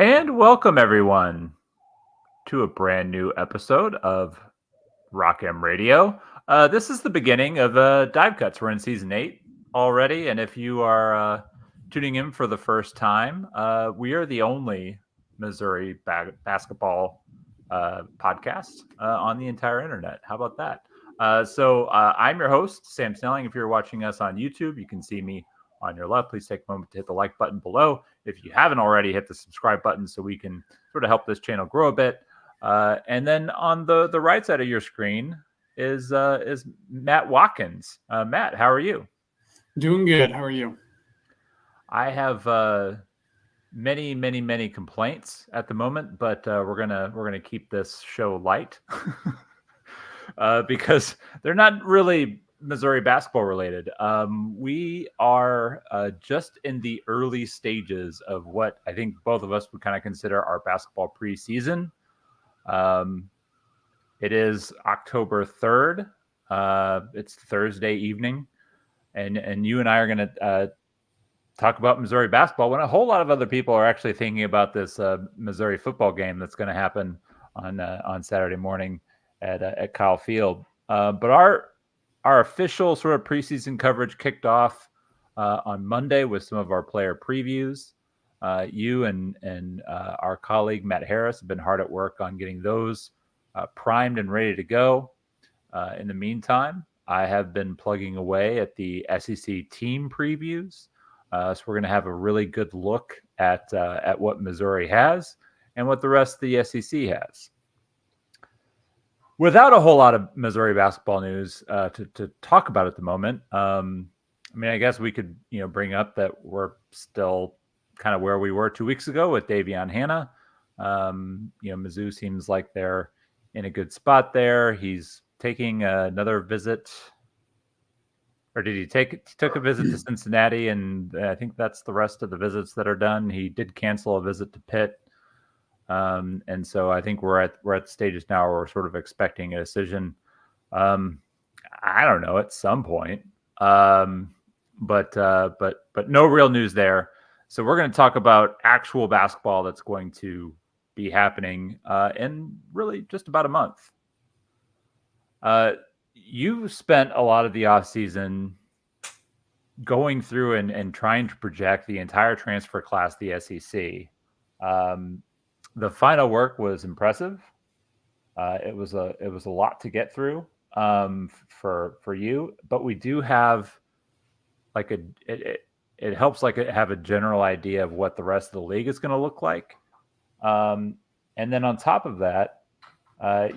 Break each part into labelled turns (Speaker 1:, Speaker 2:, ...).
Speaker 1: And welcome everyone to a brand new episode of Rock M Radio. This is the beginning of Dive Cuts. We're in season 8 already, and if you are tuning in for the first time, we are the only Missouri basketball podcast on the entire internet. How about that? I'm your host, Sam Snelling. If you're watching us on YouTube, you can see me on your left. Please take a moment to hit the like button below. If you haven't already, hit the subscribe button so we can sort of help this channel grow a bit. And then on the right side of your screen is Matt Watkins. Matt, how are you?
Speaker 2: Doing good. How are you?
Speaker 1: I have many complaints at the moment, but we're gonna keep this show light because they're not really Missouri basketball related. We are just in the early stages of what I think both of us would kind of consider our basketball preseason. It is October 3rd. It's Thursday evening, and you and I are going to talk about Missouri basketball when a whole lot of other people are actually thinking about this Missouri football game that's going to happen on Saturday morning at Kyle Field. But our official sort of preseason coverage kicked off on Monday with some of our player previews. You and our colleague Matt Harris have been hard at work on getting those primed and ready to go. In the meantime, I have been plugging away at the SEC team previews. So we're going to have a really good look at what Missouri has and what the rest of the SEC has. Without a whole lot of Missouri basketball news to talk about at the moment, I mean, I guess we could bring up that we're still kind of where we were 2 weeks ago with Davion Hannah. Mizzou seems like they're in a good spot there. He's taking another visit, or did he took a visit to Cincinnati, and I think that's the rest of the visits that are done. He did cancel a visit to Pitt. And so I think we're at the stages now where we're sort of expecting a decision. I don't know, at some point. But no real news there. So we're going to talk about actual basketball that's going to be happening in really just about a month. You spent a lot of the offseason going through and trying to project the entire transfer class, the SEC. The final work was impressive. It was a lot to get through for you, but we do have like it helps have a general idea of what the rest of the league is going to look like. And then on top of that,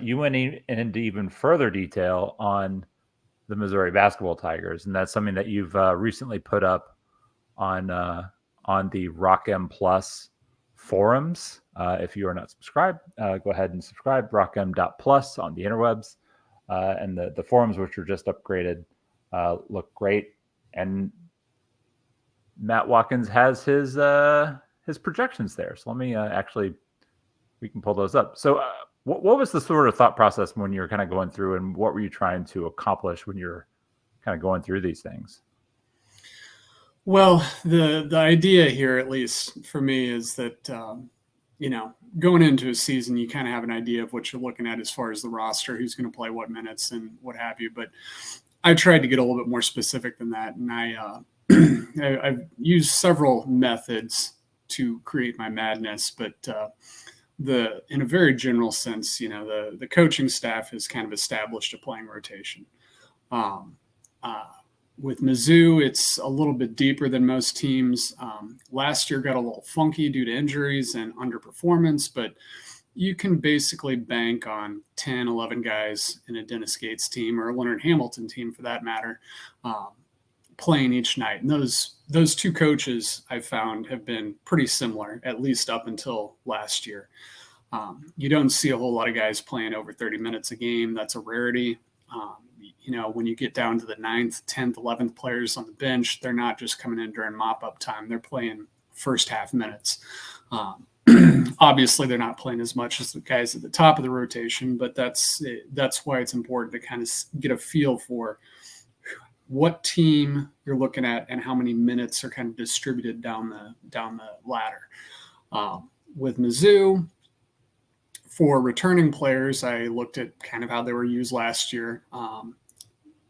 Speaker 1: you went into even further detail on the Missouri basketball Tigers, and that's something that you've recently put up on the Rock M Plus forums. If you are not subscribed, go ahead and subscribe. rockm.plus on the interwebs, and the forums, which are just upgraded, look great. And Matt Watkins has his projections there. So let me we can pull those up. So what was the sort of thought process when you were kind of going through, and what were you trying to accomplish when you're kind of going through these things?
Speaker 2: Well, the idea here, at least for me, is that going into a season, you kind of have an idea of what you're looking at as far as the roster, who's going to play what minutes and what have you. But I tried to get a little bit more specific than that, and I've used several methods to create my madness. But in a very general sense, the coaching staff has kind of established a playing rotation. With Mizzou, it's a little bit deeper than most teams. Last year got a little funky due to injuries and underperformance, but you can basically bank on 10, 11 guys in a Dennis Gates team, or a Leonard Hamilton team for that matter, playing each night. And those two coaches I've found have been pretty similar, at least up until last year. You don't see a whole lot of guys playing over 30 minutes a game. That's a rarity. When you get down to the 9th, 10th, 11th players on the bench, they're not just coming in during mop-up time. They're playing first half minutes. Obviously, they're not playing as much as the guys at the top of the rotation, but that's why it's important to kind of get a feel for what team you're looking at and how many minutes are kind of distributed down the ladder. with Mizzou, for returning players, I looked at kind of how they were used last year.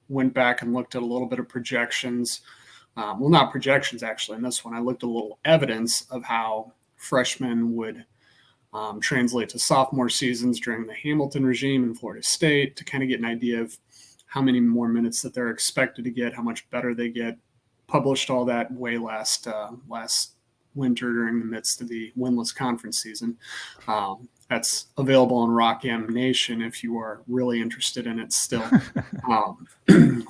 Speaker 2: Went back and looked at a little bit of projections. Well, not projections, actually. In this one, I looked at a little evidence of how freshmen would translate to sophomore seasons during the Hamilton regime in Florida State to kind of get an idea of how many more minutes that they're expected to get, how much better they get. Published all that way last winter during the midst of the winless conference season. That's available on Rock M Nation if you are really interested in it still.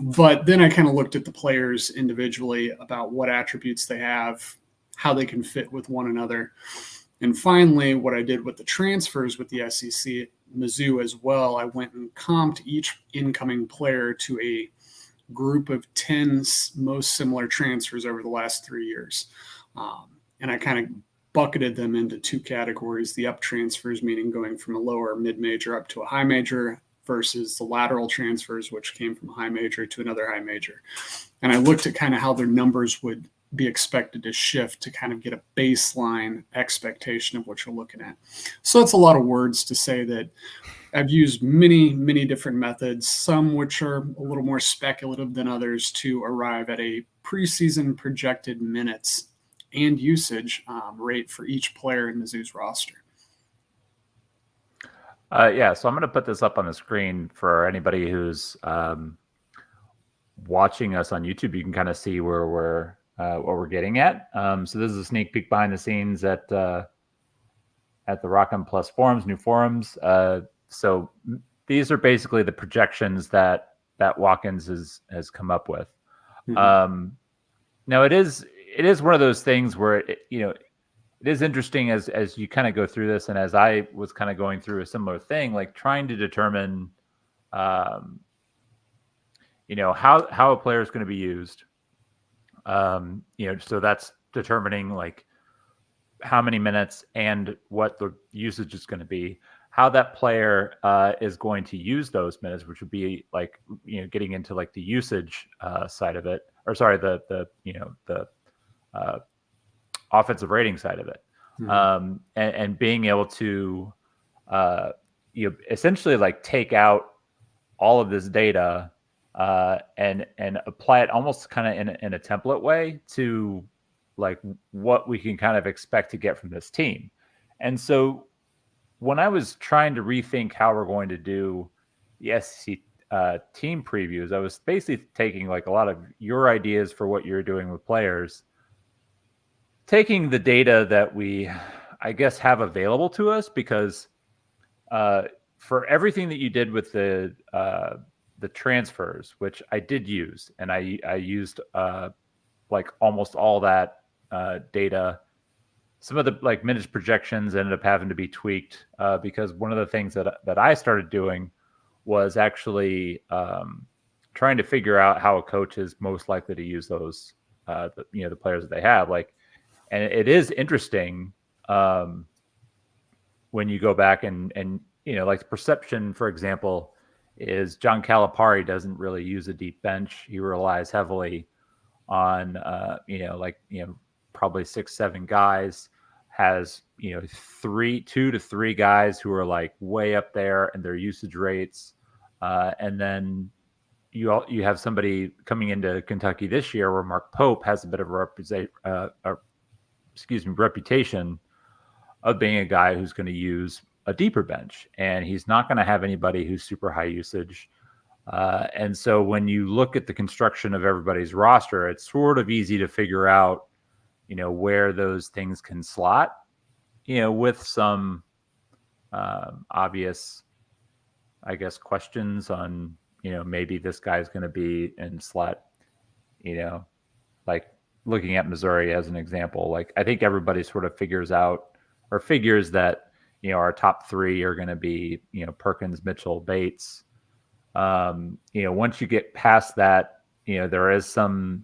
Speaker 2: But then I kind of looked at the players individually about what attributes they have, how they can fit with one another. And finally, what I did with the transfers with the SEC, Mizzou as well, I went and comped each incoming player to a group of 10 most similar transfers over the last 3 years. And I kind of bucketed them into two categories: the up transfers, meaning going from a lower mid-major up to a high major, versus the lateral transfers, which came from a high major to another high major. And I looked at kind of how their numbers would be expected to shift to kind of get a baseline expectation of what you're looking at. So that's a lot of words to say that I've used many different methods, some which are a little more speculative than others, to arrive at a preseason projected minutes and usage rate for each player in Mizzou's roster.
Speaker 1: So I'm going to put this up on the screen for anybody who's watching us on YouTube. You can kind of see where we're what we're getting at. So this is a sneak peek behind the scenes at the Rock M Plus forums, new forums. So these are basically the projections that Watkins has come up with. Mm-hmm. Now it is one of those things where it is interesting as you kind of go through this, and as I was kind of going through a similar thing, like trying to determine, how a player is going to be used. So that's determining like how many minutes and what the usage is going to be, how that player is going to use those minutes, which would be like, getting into like the usage side of it, or sorry, the offensive rating side of it. Mm-hmm. And being able to, essentially like take out all of this data and apply it almost kind of in a template way to like what we can kind of expect to get from this team. And so when I was trying to rethink how we're going to do the SEC team previews, I was basically taking like a lot of your ideas for what you're doing with players, taking the data that we, I guess, have available to us, because for everything that you did with the transfers, which I did use, and I used like almost all that data. Some of the like minutes projections ended up having to be tweaked because one of the things that I started doing was actually trying to figure out how a coach is most likely to use those the players that they have. Like, and it is interesting when you go back and like the perception, for example, is John Calipari doesn't really use a deep bench. He relies heavily on probably 6-7 guys, has 2 to 3 guys who are like way up there in their usage rates, and then you have somebody coming into Kentucky this year where Mark Pope has a bit of a reputation of being a guy who's going to use a deeper bench, and he's not going to have anybody who's super high usage. And so when you look at the construction of everybody's roster, it's sort of easy to figure out, where those things can slot, with some obvious, I guess, questions on, maybe this guy's going to be in slot, like looking at Missouri as an example. Like, I think everybody sort of figures that, our top 3 are going to be, Perkins, Mitchell, Bates. Once you get past that, there is some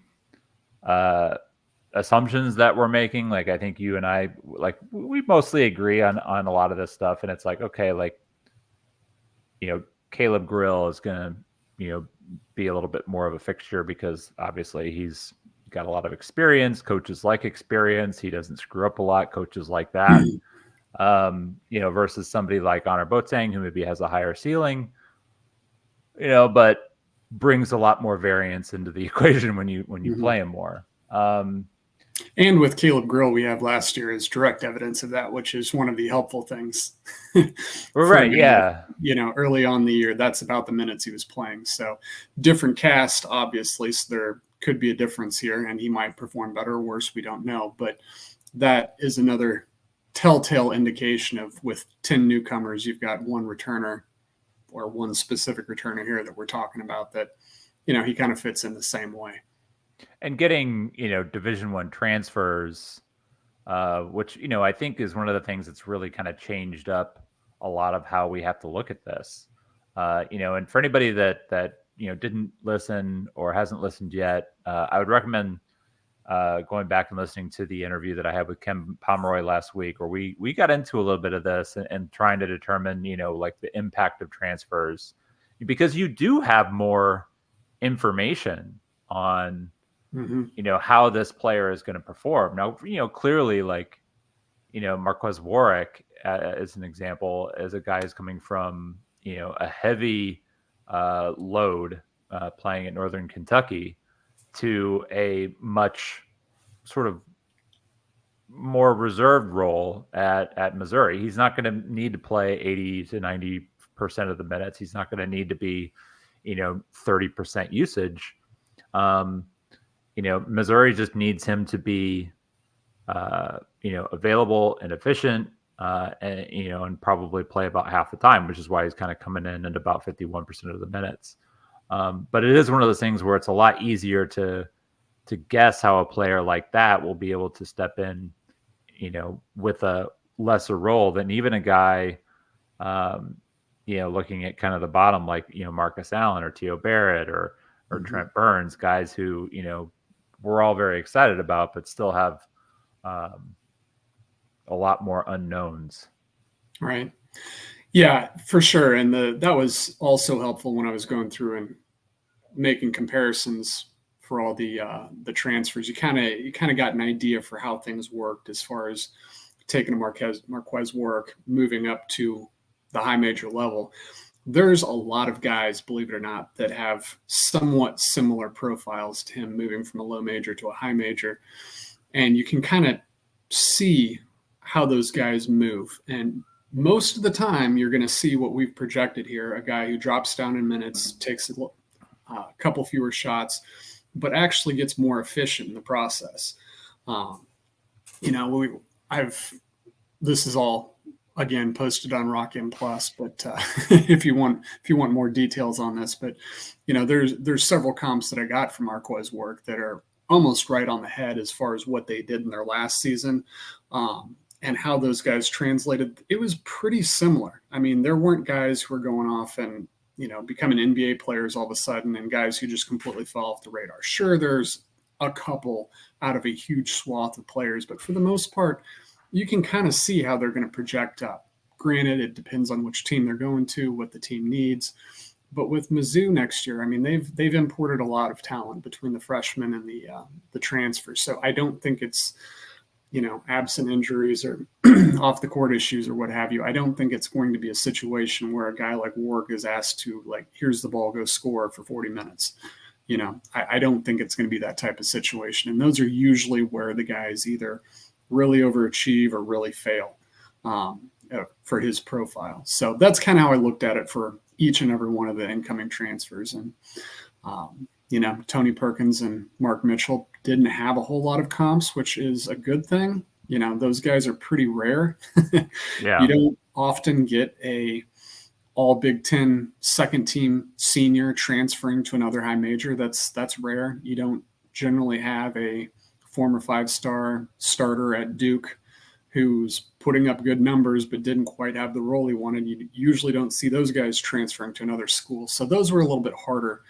Speaker 1: assumptions that we're making. Like, I think you and I, like, we mostly agree on a lot of this stuff. And it's like, okay, like, Caleb Grill is going to, be a little bit more of a fixture because obviously he's got a lot of experience. Coaches like experience. He doesn't screw up a lot. Coaches like that. versus somebody like Honor Boateng, who maybe has a higher ceiling, but brings a lot more variance into the equation when you play him more.
Speaker 2: And with Caleb Grill, we have last year as direct evidence of that, which is one of the helpful things.
Speaker 1: Right, yeah.
Speaker 2: Early on the year, that's about the minutes he was playing. So different cast, obviously, so there could be a difference here, and he might perform better or worse. We don't know. But that is another telltale indication of, with 10 newcomers, you've got one returner or one specific returner here that we're talking about that, he kind of fits in the same way.
Speaker 1: And getting, Division I transfers, which, I think is one of the things that's really kind of changed up a lot of how we have to look at this. And for anybody that didn't listen or hasn't listened yet, I would recommend going back and listening to the interview that I had with Ken Pomeroy last week, where we got into a little bit of this and trying to determine, like the impact of transfers, because you do have more information on, how this player is going to perform. Now, clearly, like, Marquez Warwick, as an example, as a guy who's coming from, a heavy load playing at Northern Kentucky to a much sort of more reserved role at Missouri. He's not going to need to play 80 to 90% of the minutes. He's not going to need to be, 30% usage. Missouri just needs him to be, available and efficient, and probably play about half the time, which is why he's kind of coming in at about 51% of the minutes. But it is one of those things where it's a lot easier to guess how a player like that will be able to step in, with a lesser role than even a guy, looking at kind of the bottom, like, Marcus Allen or Teo Barrett or Trent Burns, guys who, we're all very excited about, but still have a lot more unknowns.
Speaker 2: Right. Yeah, for sure. And that was also helpful when I was going through and making comparisons for all the transfers. You kind of got an idea for how things worked as far as taking a Marquez Warwick, moving up to the high major level. There's a lot of guys, believe it or not, that have somewhat similar profiles to him, moving from a low major to a high major. And you can kind of see how those guys move. And most of the time, you're going to see what we've projected here, a guy who drops down in minutes, takes a couple fewer shots, but actually gets more efficient in the process. This is all, again, posted on Rock M Plus, but if you want more details on this, but there's several comps that I got from Marquez Warwick that are almost right on the head as far as what they did in their last season, and how those guys translated. It was pretty similar. I mean, there weren't guys who were going off and becoming NBA players all of a sudden, and guys who just completely fell off the radar. Sure, there's a couple out of a huge swath of players, but for the most part, you can kind of see how they're going to project up. Granted, it depends on which team they're going to, what the team needs. But with Mizzou next year, I mean, they've imported a lot of talent between the freshmen and the transfers. So I don't think it's, absent injuries or off the court issues or what have you. I don't think it's going to be a situation where a guy like Warwick is asked to, like, here's the ball, go score for 40 minutes. I don't think it's going to be that type of situation. And those are usually where the guys either really overachieve or really fail for his profile. So that's kind of how I looked at it for each and every one of the incoming transfers. And, Tony Perkins and Mark Mitchell didn't have a whole lot of comps, which is a good thing. Those guys are pretty rare.
Speaker 1: Yeah.
Speaker 2: You don't often get a all Big Ten second team senior transferring to another high major. That's rare. You don't generally have a former 5-star starter at Duke who's putting up good numbers but didn't quite have the role he wanted. You usually don't see those guys transferring to another school. So those were a little bit harder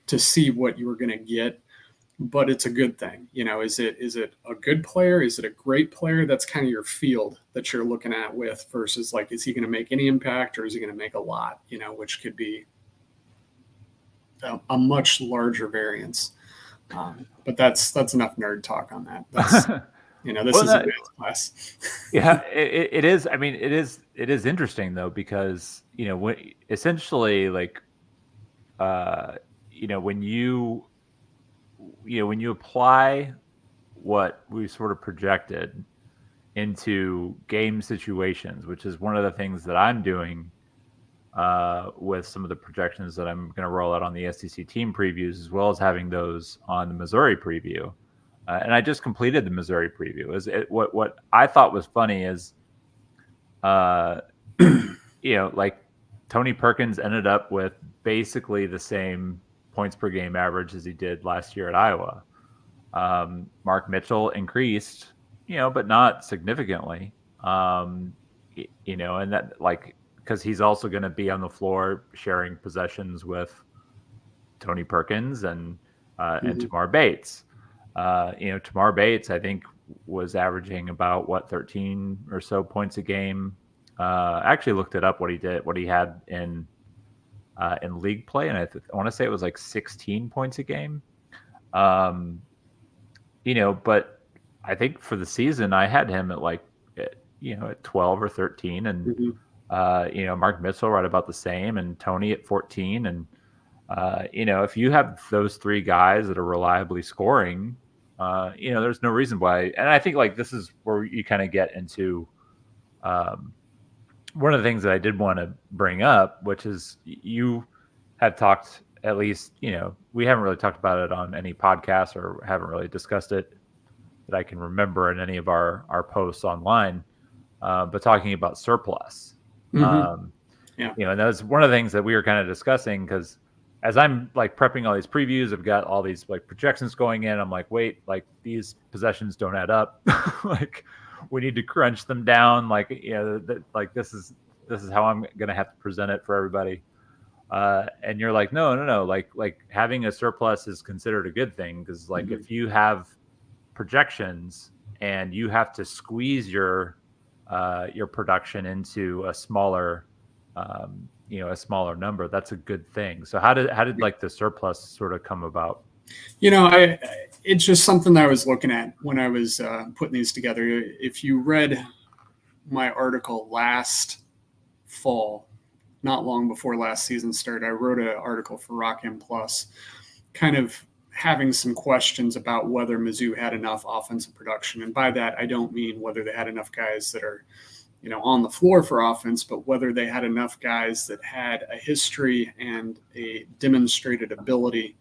Speaker 2: to see what you were going to get, but it's a good thing. Is it a good player? Is it a great player? That's kind of your field that you're looking at with versus, like, is he going to make any impact or is he going to make a lot, which could be a much larger variance. But that's enough nerd talk on that. This is a math class.
Speaker 1: Yeah, it is. I mean, it is interesting though, because essentially, like, when you apply what we sort of projected into game situations, which is one of the things that I'm doing with some of the projections that I'm going to roll out on the SEC team previews, as well as having those on the Missouri preview. And I just completed the Missouri preview. What I thought was funny is, like, Tony Perkins ended up with basically the same points per game average as he did last year at Iowa. Mark Mitchell increased, but not significantly. And that, like, because he's also going to be on the floor sharing possessions with Tony Perkins and Tamar Bates. Tamar Bates, I think, was averaging about 13 or so points a game. I actually looked it up, what he had in league play, and I want to say it was like 16 points a game. But I think for the season I had him at 12 or 13, and Mark Mitchell right about the same, and Tony at 14, and if you have those three guys that are reliably scoring, there's no reason why. And I think, like, this is where you kind of get into one of the things that I did want to bring up, which is, you have talked, at least, we haven't really talked about it on any podcast, or haven't really discussed it that I can remember in any of our posts online, but talking about surplus. And that was one of the things that we were kind of discussing, because as I'm, like, prepping all these previews, I've got all these, like, projections going in. I'm like, wait, like, these possessions don't add up. Like, we need to crunch them down. Like, like, this is how I'm going to have to present it for everybody. And you're like, no. Like having a surplus is considered a good thing, because, like, if you have projections and you have to squeeze your production into a smaller number, that's a good thing. So how did like the surplus sort of come about?
Speaker 2: It's just something that I was looking at when I was putting these together. If you read my article last fall, not long before last season started, I wrote an article for Rock M Plus, kind of having some questions about whether Mizzou had enough offensive production. And by that, I don't mean whether they had enough guys that are, on the floor for offense, but whether they had enough guys that had a history and a demonstrated ability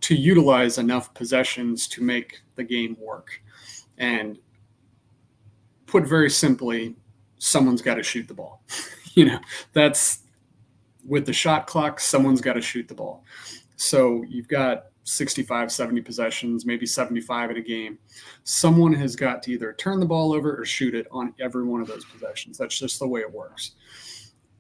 Speaker 2: to utilize enough possessions to make the game work. And put very simply, someone's got to shoot the ball. That's, with the shot clock, someone's got to shoot the ball. So you've got 65, 70 possessions, maybe 75 in a game. Someone has got to either turn the ball over or shoot it on every one of those possessions. That's just the way it works.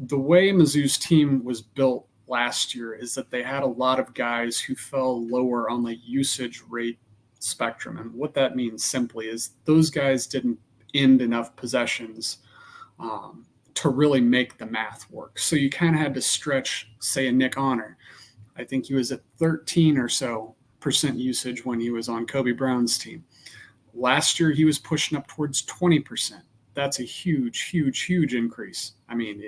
Speaker 2: The way Mizzou's team was built last year is that they had a lot of guys who fell lower on the usage rate spectrum. And what that means simply is those guys didn't end enough possessions to really make the math work. So you kind of had to stretch, say, a Nick Honor. I think he was at 13 or so % usage when he was on Kobe Brown's team. Last year, he was pushing up towards 20%. That's a huge, huge, huge increase. I mean,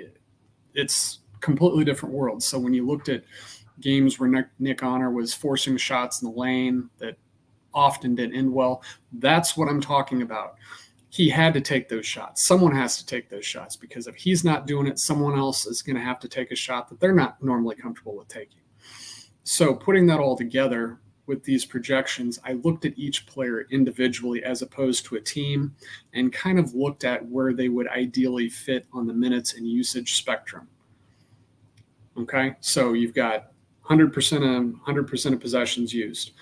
Speaker 2: it's completely different world. So when you looked at games where Nick Honor was forcing shots in the lane that often didn't end well, that's what I'm talking about. He had to take those shots. Someone has to take those shots, because if he's not doing it, someone else is going to have to take a shot that they're not normally comfortable with taking. So putting that all together with these projections, I looked at each player individually as opposed to a team, and kind of looked at where they would ideally fit on the minutes and usage spectrum. Okay, so you've got 100% of possessions used.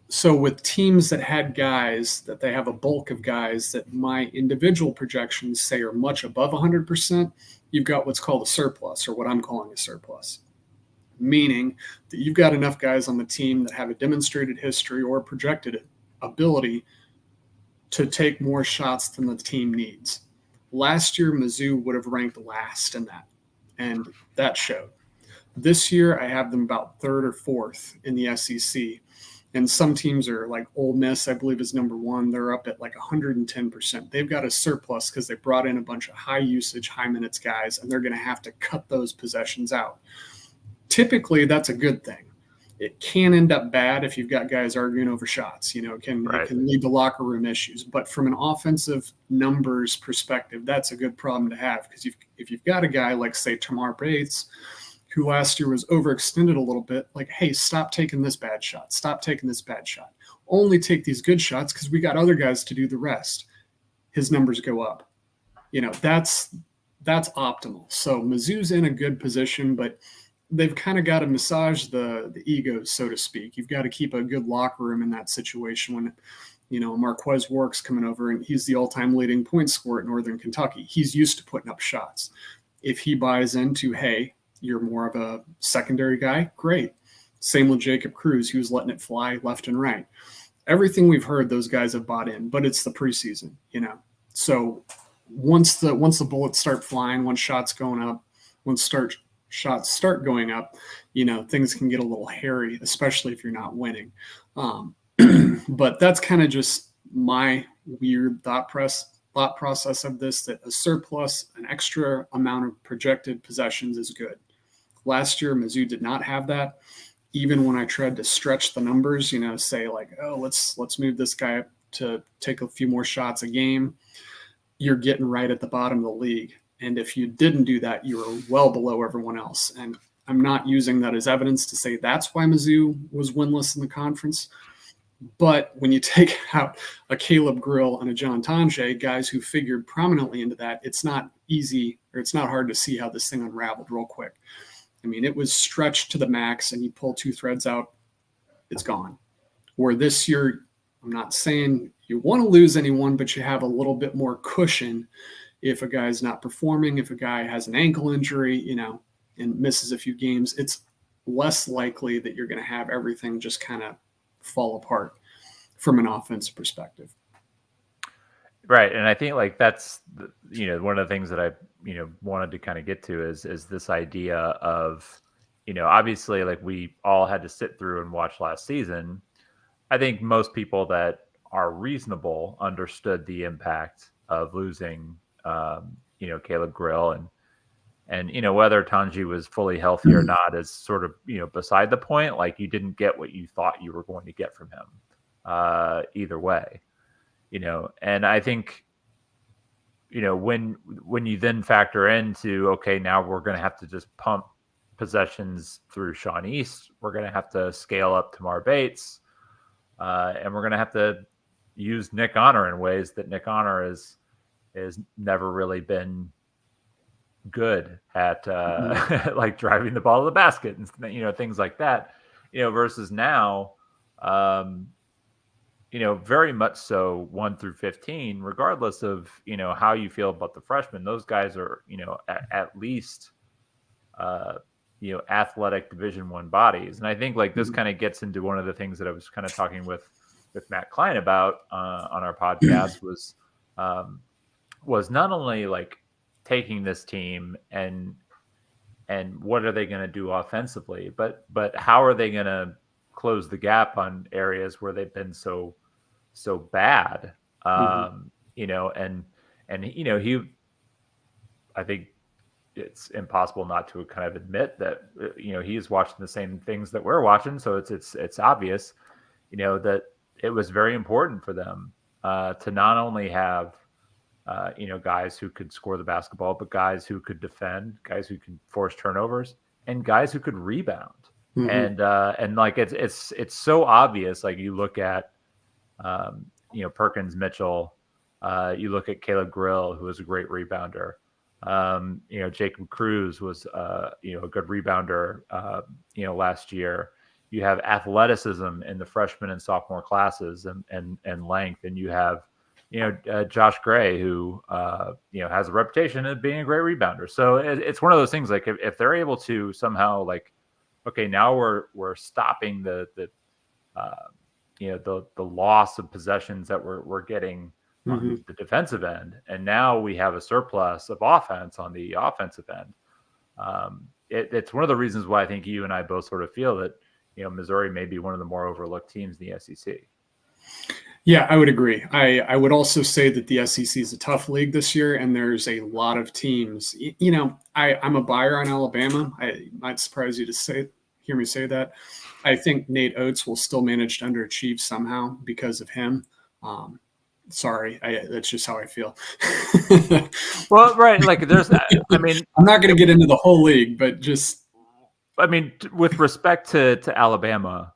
Speaker 2: So with teams that had guys that they have a bulk of guys that my individual projections say are much above 100%, you've got what's called a surplus, or what I'm calling a surplus. Meaning that you've got enough guys on the team that have a demonstrated history or projected ability to take more shots than the team needs. Last year, Mizzou would have ranked last in that, and that showed. This year, I have them about third or fourth in the SEC. And some teams are like Ole Miss, I believe, is number one. They're up at like 110%. They've got a surplus because they brought in a bunch of high usage, high minutes guys, and they're going to have to cut those possessions out. Typically, that's a good thing. It can end up bad if you've got guys arguing over shots. It can lead to locker room issues. But from an offensive numbers perspective, that's a good problem to have, because if you've got a guy like, say, Tamar Bates, who last year was overextended a little bit, like, hey, stop taking this bad shot. Stop taking this bad shot. Only take these good shots because we got other guys to do the rest. His numbers go up. That's optimal. So Mizzou's in a good position, but they've kind of got to massage the egos, so to speak. You've got to keep a good locker room in that situation when, Marquez Work's coming over and he's the all-time leading point scorer at Northern Kentucky. He's used to putting up shots. If he buys into, hey, you're more of a secondary guy, great. Same with Jacob Cruz, who's letting it fly left and right. Everything we've heard, those guys have bought in, but it's the preseason, So once the bullets start flying, once shots going up, shots start going up, things can get a little hairy, especially if you're not winning. But that's kind of just my weird thought process of this, that a surplus, an extra amount of projected possessions is good. Last year, Mizzou did not have that. Even when I tried to stretch the numbers, say like, oh, let's move this guy up to take a few more shots a game, you're getting right at the bottom of the league. And if you didn't do that, you were well below everyone else. And I'm not using that as evidence to say that's why Mizzou was winless in the conference. But when you take out a Caleb Grill and a John Tonje, guys who figured prominently into that, it's not easy, or it's not hard to see how this thing unraveled real quick. I mean, it was stretched to the max, and you pull two threads out, it's gone. Where this year, I'm not saying you want to lose anyone, but you have a little bit more cushion if a guy's not performing, if a guy has an ankle injury, and misses a few games. It's less likely that you're going to have everything just kind of fall apart from an offensive perspective.
Speaker 1: Right. And I think like that's, one of the things that I, wanted to kind of get to is this idea of, obviously like we all had to sit through and watch last season. I think most people that are reasonable understood the impact of losing, Caleb Grill and whether Tanji was fully healthy or not is sort of, beside the point. Like you didn't get what you thought you were going to get from him either way. And I think, when you then factor into, okay, now we're going to have to just pump possessions through Sean East. We're going to have to scale up Tamar Bates. And we're going to have to use Nick Honor in ways that Nick Honor is never really been good at, like driving the ball to the basket and, things like that, versus now, very much so 1 through 15, regardless of, how you feel about the freshmen, those guys are, at least, athletic Division I bodies. And I think like this kind of gets into one of the things that I was kind of talking with Matt Klein about on our podcast was not only like taking this team and what are they going to do offensively, but how are they going to close the gap on areas where they've been so bad, he, I think it's impossible not to kind of admit that, he's watching the same things that we're watching. So it's obvious, that it was very important for them to not only have, guys who could score the basketball, but guys who could defend, guys who could force turnovers, and guys who could rebound. And like it's so obvious. Like you look at, Perkins Mitchell, you look at Caleb Grill, who was a great rebounder. Jacob Cruz was, a good rebounder, last year. You have athleticism in the freshman and sophomore classes and length, and you have, Josh Gray, who, has a reputation of being a great rebounder. So it's one of those things. Like if they're able to somehow like, okay, now we're stopping the loss of possessions that we're getting on the defensive end, and now we have a surplus of offense on the offensive end. It's one of the reasons why I think you and I both sort of feel that Missouri may be one of the more overlooked teams in the SEC.
Speaker 2: Yeah, I would agree. I would also say that the SEC is a tough league this year, and there's a lot of teams. I'm a buyer on Alabama. I might surprise you to hear me say that. I think Nate Oates will still manage to underachieve somehow because of him. Sorry, that's just how I feel.
Speaker 1: Well, right, like there's, I mean,
Speaker 2: I'm not going to get into the whole league, but just,
Speaker 1: with respect to Alabama,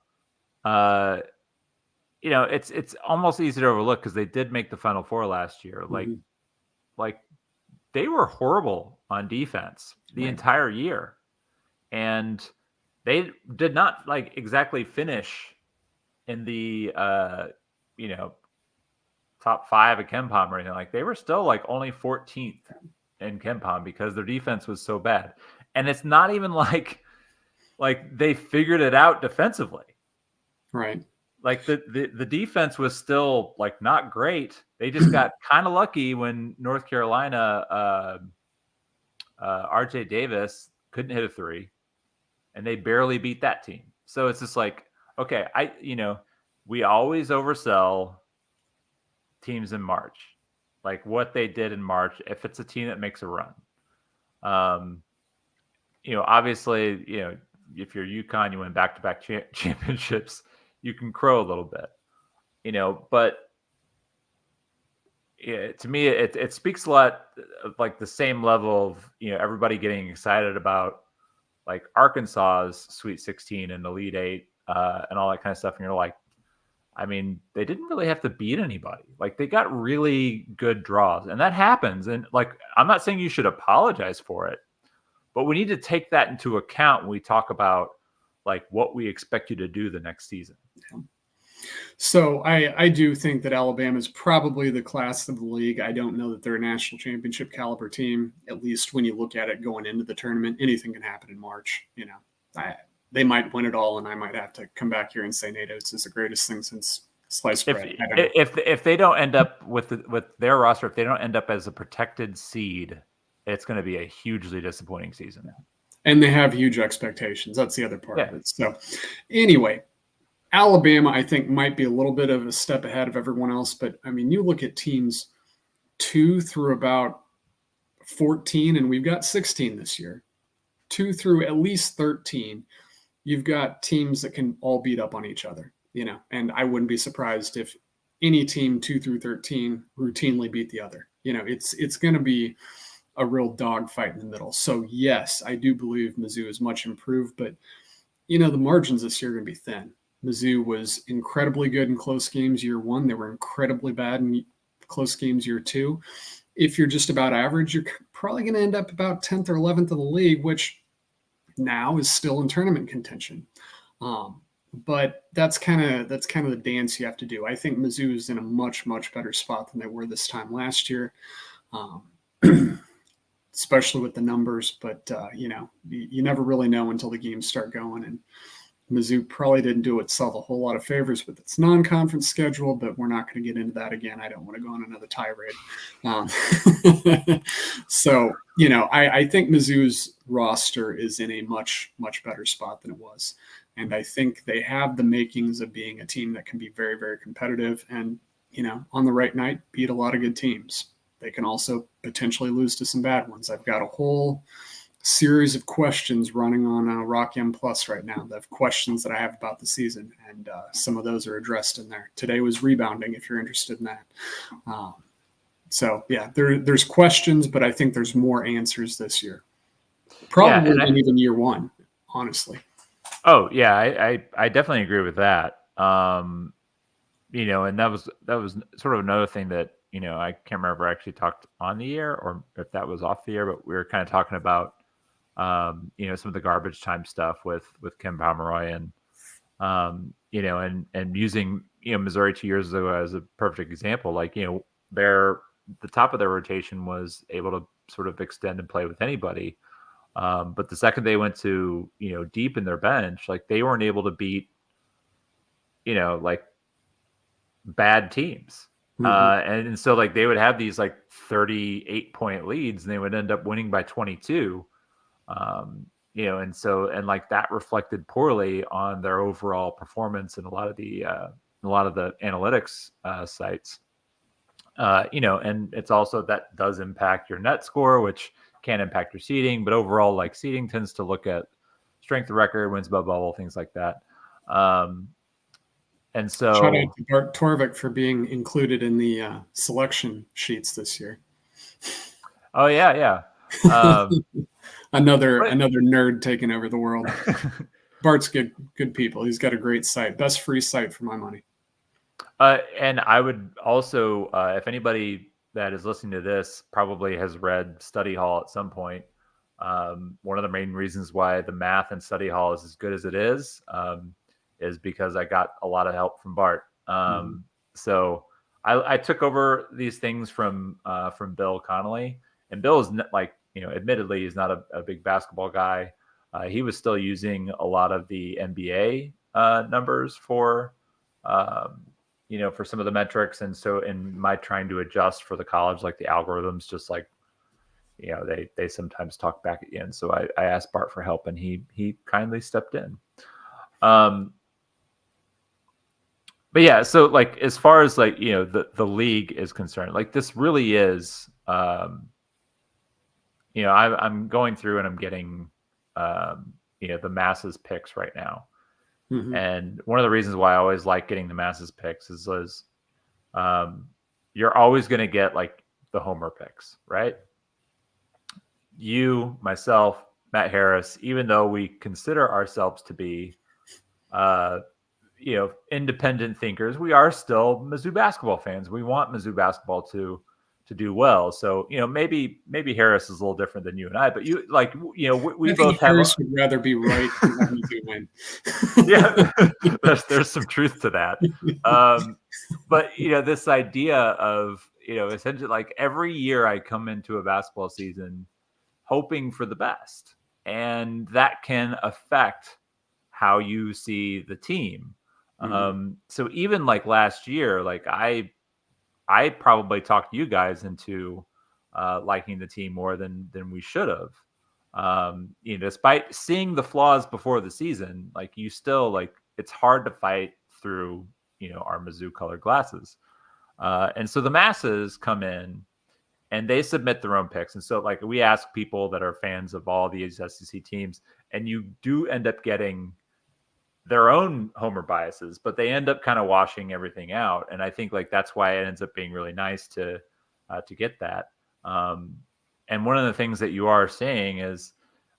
Speaker 1: it's almost easy to overlook because they did make the Final Four last year. Like they were horrible on defense the entire year, and they did not exactly finish in the top 5 at KenPom or anything. Like they were still only 14th in KenPom because their defense was so bad, and it's not even like they figured it out defensively.
Speaker 2: Right.
Speaker 1: Like the defense was still not great. They just got kind of lucky when North Carolina, RJ Davis couldn't hit a 3, and they barely beat that team. So it's just okay, we always oversell teams in March, like what they did in March. If it's a team that makes a run, obviously, if you're UConn, you win back-to-back championships, you can crow a little bit, but to me, it speaks a lot of the same level of, everybody getting excited about Arkansas's Sweet 16 and Elite 8 and all that kind of stuff. And you're they didn't really have to beat anybody. They got really good draws, and that happens. And I'm not saying you should apologize for it, but we need to take that into account when we talk about what we expect you to do the next season.
Speaker 2: So I do think that Alabama is probably the class of the league. I don't know that they're a national championship caliber team, at least when you look at it going into the tournament. Anything can happen in March. They might win it all, and I might have to come back here and say Nate Oates is the greatest thing since sliced bread.
Speaker 1: If they don't end up with their roster, if they don't end up as a protected seed, it's going to be a hugely disappointing season.
Speaker 2: And they have huge expectations. That's the other part of it. So anyway, Alabama, I think, might be a little bit of a step ahead of everyone else. But, you look at teams 2 through about 14, and we've got 16 this year. 2 through at least 13, you've got teams that can all beat up on each other, and I wouldn't be surprised if any team 2 through 13 routinely beat the other. It's going to be a real dogfight in the middle. So, yes, I do believe Mizzou is much improved, but, the margins this year are going to be thin. Mizzou was incredibly good in close games year 1. They were incredibly bad in close games year 2. If you're just about average, you're probably going to end up about 10th or 11th in the league, which now is still in tournament contention. But that's kind of the dance you have to do. I think Mizzou is in a much, much better spot than they were this time last year, especially with the numbers. But, you never really know until the games start going. And Mizzou probably didn't do itself a whole lot of favors with its non-conference schedule, but we're not going to get into that again. I don't want to go on another tirade. So, I think Mizzou's roster is in a much, much better spot than it was. And I think they have the makings of being a team that can be very, very competitive and, on the right night, beat a lot of good teams. They can also potentially lose to some bad ones. I've got a whole series of questions running on Rock M Plus right now. They have questions that I have about the season, and some of those are addressed in there. Today was rebounding, if you're interested in that. So yeah, there's questions, but I think there's more answers this year, probably than even year 1, honestly.
Speaker 1: Oh yeah, I definitely agree with that. And that was sort of another thing that I can't remember if I actually talked on the air or if that was off the air, but we were kind of talking about some of the garbage time stuff with Ken Pomeroy and and using Missouri 2 years ago as a perfect example. The top of their rotation was able to sort of extend and play with anybody, but the second they went to deep in their bench, they weren't able to beat bad teams. Mm-hmm. And so they would have these 38-point leads and they would end up winning by 22. and like that reflected poorly on their overall performance in a lot of the analytics sites. And it's also that does impact your net score, which can impact your seeding, but overall, like seeding tends to look at strength of record, wins above bubble, things like that. And so,
Speaker 2: shout out to Bart Torvik for being included in the selection sheets this year.
Speaker 1: Oh yeah.
Speaker 2: Another nerd taking over the world. Bart's good people. He's got a great site, best free site for my money.
Speaker 1: And I would also, if anybody that is listening to this probably has read Study Hall at some point, one of the main reasons why the math in Study Hall is as good as it is because I got a lot of help from Bart. So I took over these things from Bill Connolly, and Bill is admittedly he's not a big basketball guy. He was still using a lot of the NBA numbers for some of the metrics, and so in my trying to adjust for the college, like the algorithms, just like they sometimes talk back at you, and so I asked Bart for help, and he kindly stepped in. But yeah, so like as far as like the league is concerned, like this really is I'm going through and I'm getting the masses picks right now. And one of the reasons why I always like getting the masses picks is you're always going to get like the homer picks, right? You, myself, Matt Harris, even though we consider ourselves to be independent thinkers, we are still Mizzou basketball fans. We want Mizzou basketball to do well. So, maybe Harris is a little different than you and I, but we both have.
Speaker 2: Harris would rather be right than to win.
Speaker 1: Yeah, there's some truth to that. But this idea of essentially like every year I come into a basketball season hoping for the best, and that can affect how you see the team. So even like last year, like I probably talked you guys into liking the team more than we should have. Despite seeing the flaws before the season, like you still like it's hard to fight through our Mizzou colored glasses. And so the masses come in and they submit their own picks. And so like we ask people that are fans of all these SEC teams, and you do end up getting their own homer biases, but they end up kind of washing everything out. And I think like that's why it ends up being really nice to get that. And one of the things that you are saying is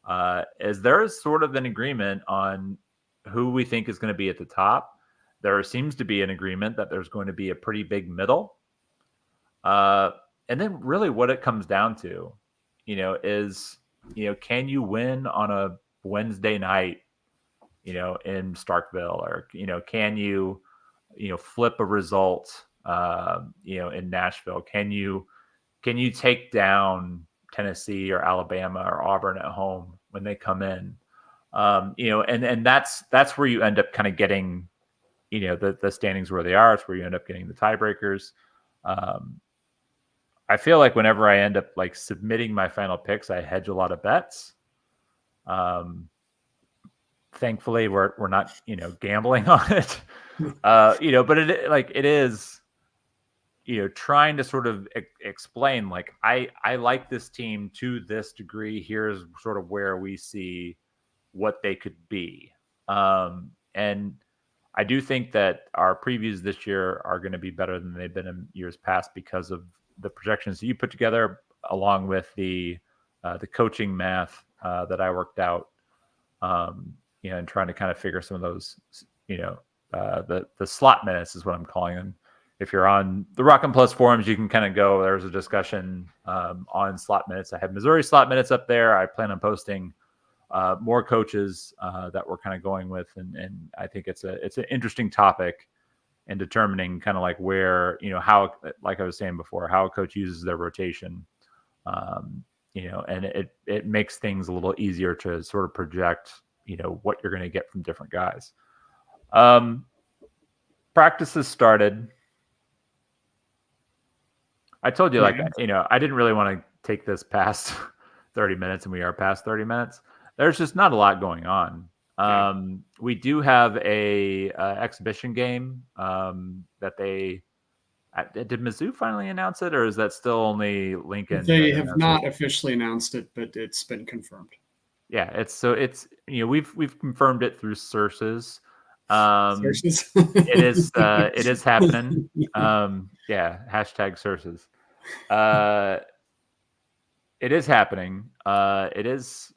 Speaker 1: there is sort of an agreement on who we think is going to be at the top. There seems to be an agreement that there's going to be a pretty big middle. And then really what it comes down to, is, can you win on a Wednesday night, in Starkville, or, can you, flip a result, in Nashville? Can you take down Tennessee or Alabama or Auburn at home when they come in? And that's where you end up kind of getting, the standings where they are. It's where you end up getting the tiebreakers. I feel like whenever I end up like submitting my final picks, I hedge a lot of bets. Thankfully, we're not, gambling on it, but it is, trying to sort of explain, like, I like this team to this degree. Here's sort of where we see what they could be. And I do think that our previews this year are going to be better than they've been in years past because of the projections that you put together, along with the coaching math that I worked out. And trying to kind of figure some of those, the slot minutes is what I'm calling them. If you're on the Rock and Plus forums, you can kind of go. There's a discussion on slot minutes. I have Missouri slot minutes up there. I plan on posting more coaches that we're kind of going with, and I think it's an interesting topic in determining kind of like where, how, like I was saying before, how a coach uses their rotation. And it makes things a little easier to sort of project, what you're going to get from different guys. Practices started. I told you, like, I didn't really want to take this past 30 minutes, and we are past 30 minutes. there's just not a lot going on.
Speaker 2: Yeah.
Speaker 1: We do have a exhibition game that they did Mizzou finally announce it, or is that still only Lincoln
Speaker 2: They
Speaker 1: that
Speaker 2: have
Speaker 1: announced it?
Speaker 2: not officially announced it, but it's been confirmed.
Speaker 1: Yeah, it's we've confirmed it through sources.
Speaker 2: Sources.
Speaker 1: It is happening. Yeah, hashtag sources. It is happening. It is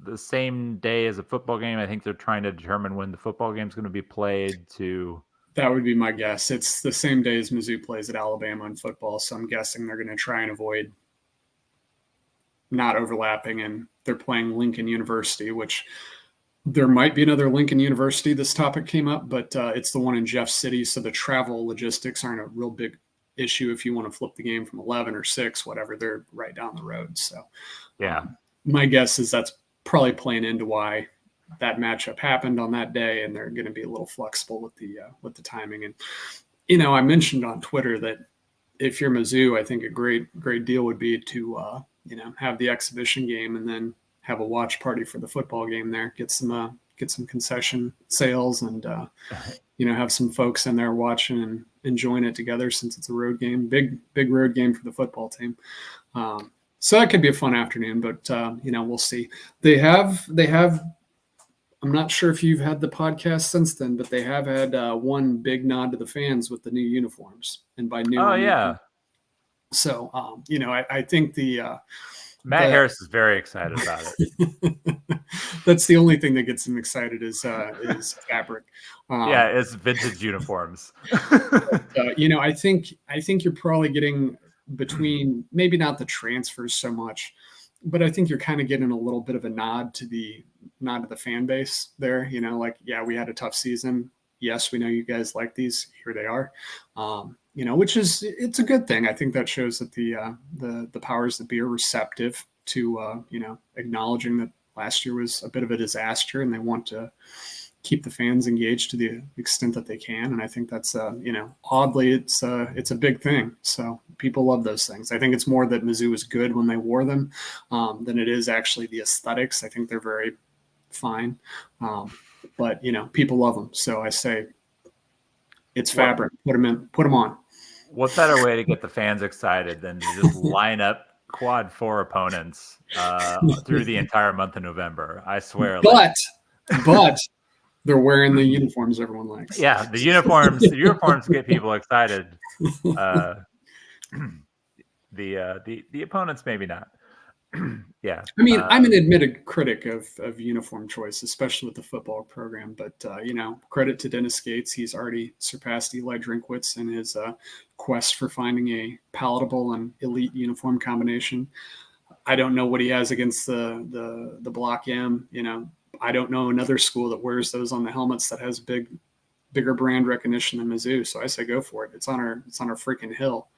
Speaker 1: the same day as a football game. I think they're trying to determine when the football game is going to be played to.
Speaker 2: That would be my guess. It's the same day as Mizzou plays at Alabama in football, so I'm guessing they're going to try and avoid not overlapping, and they're playing Lincoln University, which there might be another Lincoln University. This topic came up, but it's the one in Jeff City, so the travel logistics aren't a real big issue if you want to flip the game from 11 or 6, whatever. They're right down the road. So
Speaker 1: Yeah.
Speaker 2: My guess is that's probably playing into why that matchup happened on that day, and they're going to be a little flexible with the timing. And I mentioned on Twitter that if you're Mizzou, I think a great deal would be to have the exhibition game and then have a watch party for the football game there. Get some concession sales and have some folks in there watching and enjoying it together since it's a road game. Big road game for the football team. So that could be a fun afternoon, but we'll see. They have. I'm not sure if you've had the podcast since then, but they have had one big nod to the fans with the new uniforms, and by new.
Speaker 1: Oh yeah.
Speaker 2: So I think
Speaker 1: Matt Harris is very excited about it.
Speaker 2: That's the only thing that gets him excited is fabric.
Speaker 1: Yeah, it's vintage uniforms.
Speaker 2: I think you're probably getting between, maybe not the transfers so much, but I think you're kind of getting a little bit of a nod to the fan base there. We had a tough season. Yes, we know you guys like these. Here they are. Which is, it's a good thing. I think that shows that the powers that be are receptive to acknowledging that last year was a bit of a disaster, and they want to keep the fans engaged to the extent that they can. And I think that's oddly it's a big thing. So people love those things. I think it's more that Mizzou was good when they wore them than it is actually the aesthetics. I think they're very fine, but people love them. So I say it's fabric. Put them on.
Speaker 1: What better way to get the fans excited than to just line up quad 4 opponents through the entire month of November? I swear.
Speaker 2: But they're wearing the uniforms everyone likes.
Speaker 1: Yeah, the uniforms get people excited. The opponents maybe not. Yeah.
Speaker 2: I mean, I'm an admitted critic of uniform choice, especially with the football program. But credit to Dennis Gates. He's already surpassed Eli Drinkwitz in his quest for finding a palatable and elite uniform combination. I don't know what he has against the Block M. I don't know another school that wears those on the helmets that has bigger brand recognition than Mizzou. So I say go for it. It's on our freaking hill.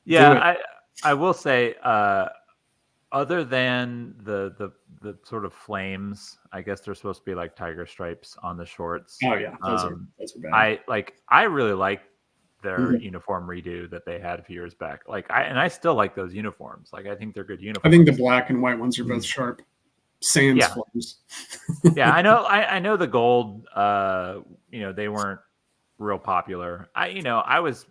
Speaker 1: Yeah, I will say, other than the sort of flames, I guess they're supposed to be like tiger stripes on the shorts.
Speaker 2: Oh yeah, those are bad.
Speaker 1: I really like their uniform redo that they had a few years back. I still like those uniforms. I think they're good uniforms.
Speaker 2: I think the black and white ones are both sharp. Sans flames.
Speaker 1: Yeah, I know the gold. They weren't real popular. I was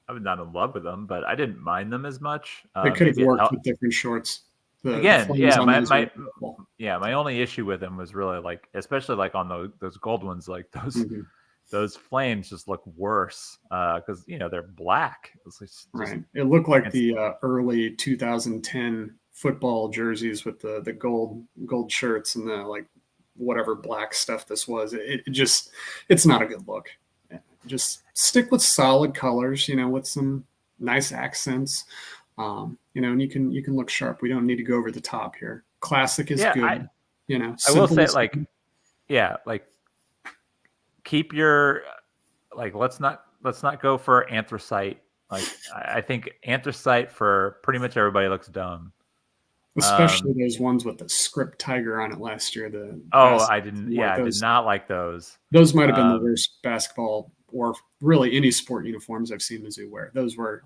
Speaker 1: not in love with them, but I didn't mind them as much.
Speaker 2: They could have worked with different shorts.
Speaker 1: My only issue with them was really especially on those gold ones, those flames just look worse because they're black.
Speaker 2: Right. It looked like the early 2010 football jerseys with the gold shirts and the whatever black stuff this was. It's not a good look. Just stick with solid colors, with some nice accents, and you can look sharp. We don't need to go over the top here. Classic is good. I
Speaker 1: will say keep your let's not go for anthracite. I think anthracite for pretty much everybody looks dumb.
Speaker 2: Especially those ones with the script tiger on it last year.
Speaker 1: I did not like those.
Speaker 2: Those might have been the worst basketball or really any sport uniforms I've seen Mizzou wear. Those were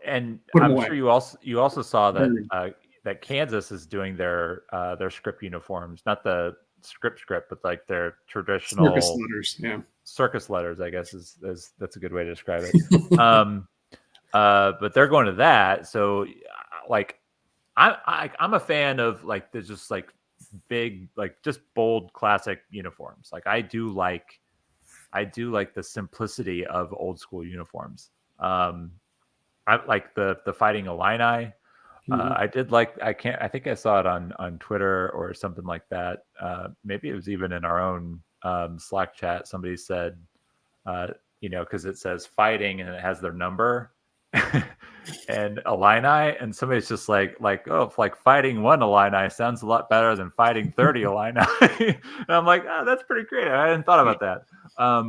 Speaker 1: and I'm sure you also saw that that Kansas is doing their script uniforms, not the script, but like their traditional
Speaker 2: circus letters. Yeah,
Speaker 1: circus letters, I guess is that's a good way to describe it. But they're going to that, so like I'm a fan of like the just like big, like just bold classic uniforms. Like I do like the simplicity of old school uniforms. I like the Fighting Illini. I did like I think I saw it on Twitter or something like that. Maybe it was even in our own Slack chat. Somebody said, because it says fighting and it has their number and Illini, and somebody's just like, oh, if like fighting one Illini sounds a lot better than fighting 30 Illini. And I'm like, oh, that's pretty creative. I hadn't thought about that.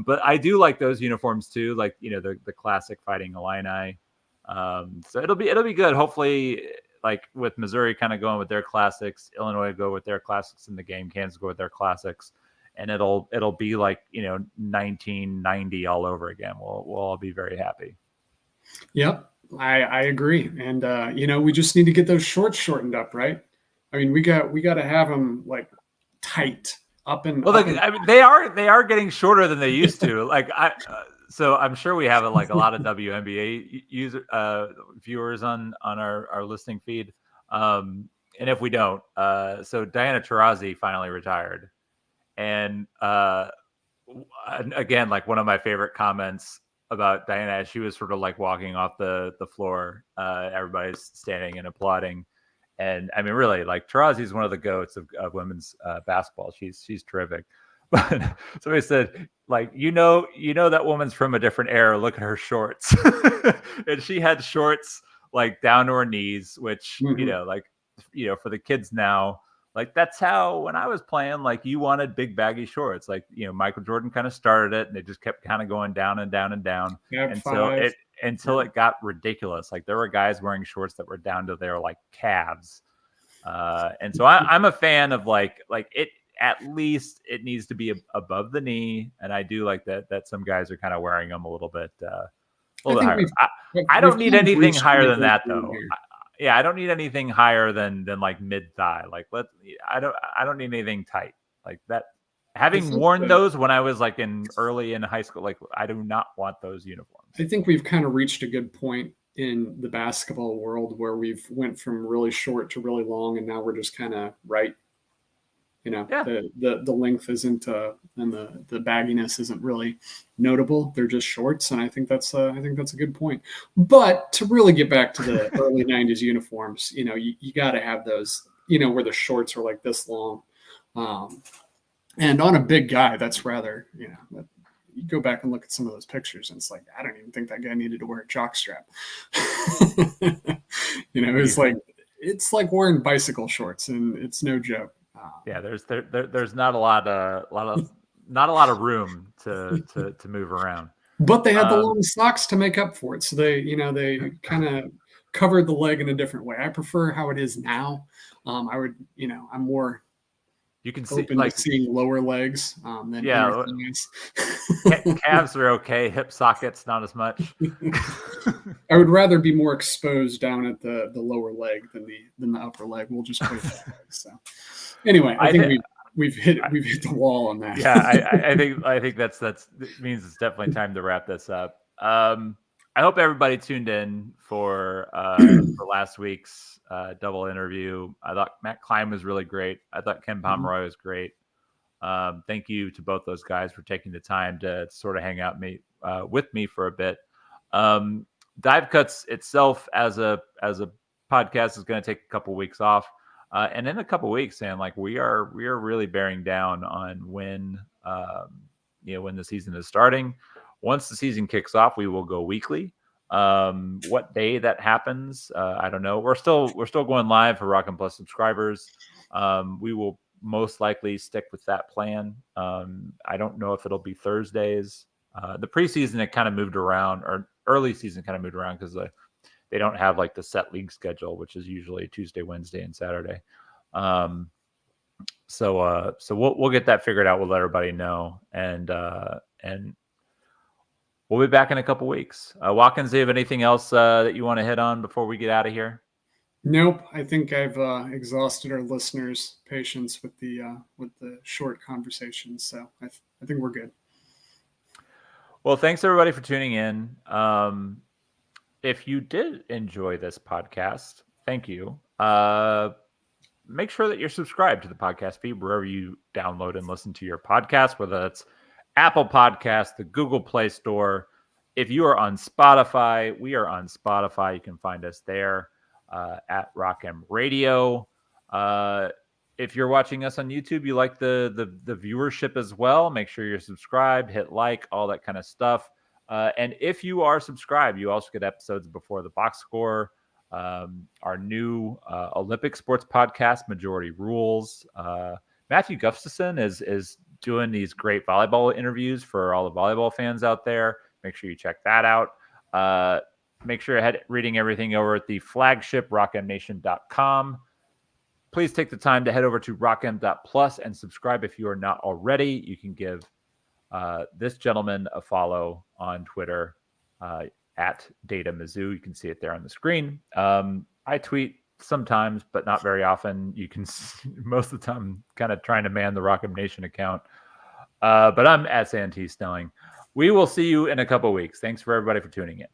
Speaker 1: But I do like those uniforms too, like the classic Fighting Illini. So it'll be good. Hopefully, like with Missouri kind of going with their classics, Illinois go with their classics in the game, Kansas go with their classics, and it'll be like 1990 all over again. We'll all be very happy.
Speaker 2: Yep, I agree, and we just need to get those shorts shortened up, right? I mean, we got to have them like tight up and.
Speaker 1: Well, I mean, they are getting shorter than they used to. Like so I'm sure we have like a lot of WNBA viewers on our listening feed. And if we don't, so Diana Taurasi finally retired. And again, like one of my favorite comments about Diana, she was sort of like walking off the floor. Everybody's standing and applauding. And I mean, really, like Taurasi is one of the goats of women's basketball. She's terrific. But somebody said, like, that woman's from a different era. Look at her shorts. And she had shorts like down to her knees, which, for the kids now, like that's how when I was playing, like you wanted big baggy shorts. Like, Michael Jordan kind of started it and it just kept kind of going down and down and down until it got ridiculous. Like there were guys wearing shorts that were down to their like calves. And so I'm a fan of like it. At least it needs to be above the knee, and I do like that some guys are kind of wearing them a little bit higher. I don't need anything higher than that though. I don't need anything higher than like mid thigh. Like I don't need anything tight like that. Having worn those when I was like early in high school, like I do not want those uniforms.
Speaker 2: I think we've kind of reached a good point in the basketball world where we've went from really short to really long, and now we're just kind of right. The length isn't and the bagginess isn't really notable. They're just shorts, and I think that's a good point. But to really get back to the early '90s uniforms, you got to have those, where the shorts are like this long, and on a big guy, that's rather, you go back and look at some of those pictures, and it's like I don't even think that guy needed to wear a jockstrap. It's like wearing bicycle shorts, and it's no joke.
Speaker 1: There's not a lot of room to move around.
Speaker 2: But they had the long socks to make up for it, so they kind of covered the leg in a different way. I prefer how it is now. I'm more.
Speaker 1: You can see
Speaker 2: like seeing lower legs than
Speaker 1: calves are okay. Hip sockets not as much.
Speaker 2: I would rather be more exposed down at the lower leg than the upper leg. We'll just put it that way. So anyway, I think we've hit the wall on that.
Speaker 1: Yeah, I think that's means it's definitely time to wrap this up. I hope everybody tuned in for last week's double interview. I thought Matt Klein was really great. I thought Ken Pomeroy was great. Thank you to both those guys for taking the time to sort of hang out with me for a bit. Dive Cuts itself as a podcast is going to take a couple weeks off. And in a couple weeks, Sam, like we are really bearing down on when the season is starting. Once the season kicks off, we will go weekly. What day that happens, I don't know. We're still going live for Rockin' Plus subscribers. We will most likely stick with that plan. I don't know if it'll be Thursdays. The preseason, it kind of moved around, or early season kind of moved around because they don't have like the set league schedule, which is usually Tuesday, Wednesday, and Saturday. So we'll get that figured out. We'll let everybody know, and we'll be back in a couple weeks. Watkins, do you have anything else that you want to hit on before we get out of here?
Speaker 2: Nope, I think I've exhausted our listeners' patience with the short conversations, so I think we're good.
Speaker 1: Well, thanks everybody for tuning in. If you did enjoy this podcast, thank you. Make sure that you're subscribed to the podcast feed wherever you download and listen to your podcast, whether that's Apple Podcasts, the Google Play Store. If you are on Spotify, we are on Spotify. You can find us there at Rock M Radio. If you're watching us on YouTube, you like the viewership as well. Make sure you're subscribed, hit like, all that kind of stuff. And if you are subscribed, you also get episodes before the box score. Our new Olympic sports podcast, Majority Rules. Matthew Gustafson is doing these great volleyball interviews for all the volleyball fans out there. Make sure you check that out. Make sure you're reading everything over at the flagship rockmnation.com. Please take the time to head over to rockm.plus and subscribe if you are not already. You can give this gentleman a follow on Twitter at Data Mizzou. You can see it there on the screen. I tweet sometimes, but not very often. You can most of the time kind of trying to man the Rock'em Nation account. But I'm at Santee Snelling. We will see you in a couple weeks. Thanks for everybody for tuning in.